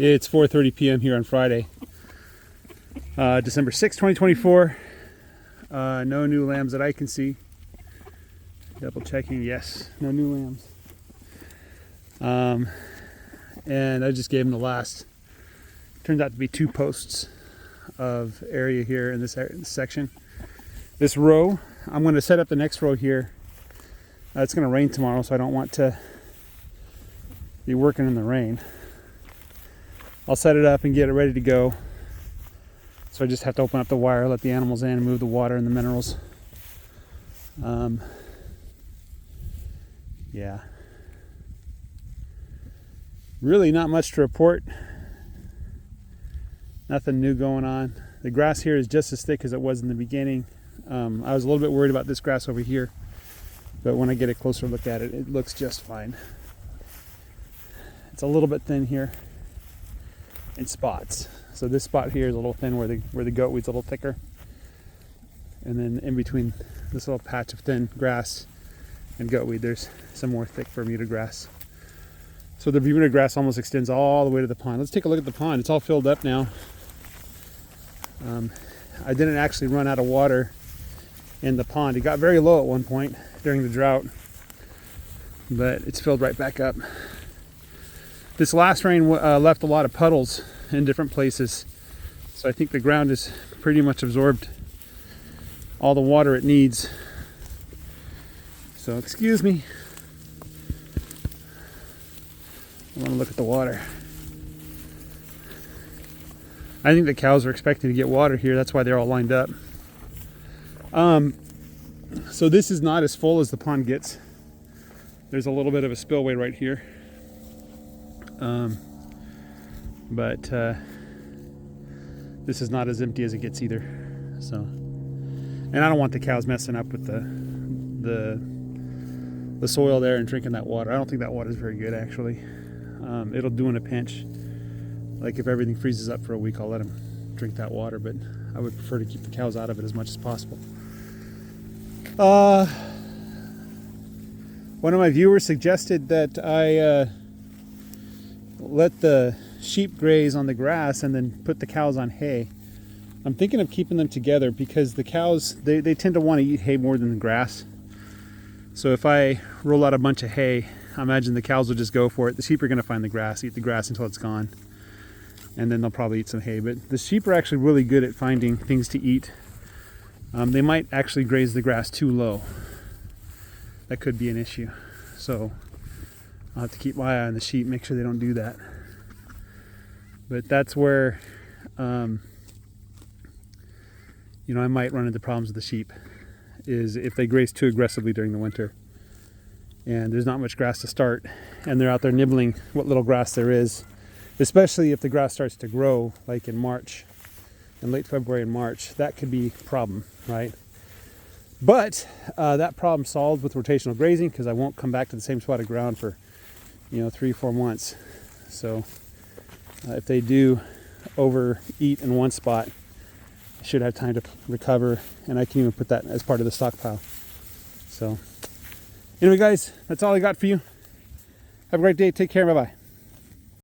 It's 4:30 p.m. here on Friday, December 6, 2024. No new lambs that I can see. Double checking, yes, no new lambs. And I just gave them the last, turns out to be 2 posts of area here in this section. This row, I'm going to set up the next row here. It's going to rain tomorrow, so I don't want to be working in the rain. I'll set it up and get it ready to go. So I just have to open up the wire, let the animals in, and move the water and the minerals. Yeah. Really not much to report. Nothing new going on. The grass here is just as thick as it was in the beginning. I was a little bit worried about this grass over here, but when I get a closer look at it, it looks just fine. It's a little bit thin here in spots. So this spot here is a little thin where the goat weed's a little thicker. And then in between this little patch of thin grass and goat weed, there's some more thick Bermuda grass. So the Bermuda grass almost extends all the way to the pond. Let's take a look at the pond. It's all filled up now. I didn't actually run out of water in the pond. It got very low at one point during the drought, but it's filled right back up. This last rain left a lot of puddles in different places, so I think the ground has pretty much absorbed all the water it needs. So excuse me, I want to look at the water. I think the cows are expecting to get water here. That's why they're all lined up. So this is not as full as the pond gets. There's a little bit of a spillway right here. But this is not as empty as it gets either. So, and I don't want the cows messing up with the soil there and drinking that water. I don't think that water is very good, actually. It'll do in a pinch. Like if everything freezes up for a week, I'll let them drink that water, but I would prefer to keep the cows out of it as much as possible. One of my viewers suggested that I let the sheep graze on the grass and then put the cows on hay. I'm thinking of keeping them together because the cows, they tend to want to eat hay more than the grass. So if I roll out a bunch of hay, I imagine the cows will just go for it. The sheep are going to find the grass, eat the grass until it's gone, and then they'll probably eat some hay. But the sheep are actually really good at finding things to eat. They might actually graze the grass too low. That could be an issue. So I'll have to keep my eye on the sheep, make sure they don't do that. But that's where, I might run into problems with the sheep, is if they graze too aggressively during the winter. And there's not much grass to start, and they're out there nibbling what little grass there is, especially if the grass starts to grow, like in March, in late February and March. That could be a problem, right? But that problem solved with rotational grazing, because I won't come back to the same spot of ground for 3-4 months. So if they do overeat in one spot, I should have time to recover, and I can even put that as part of the stockpile. So anyway, guys, that's all I got for you. Have a great day. Take care. Bye-bye.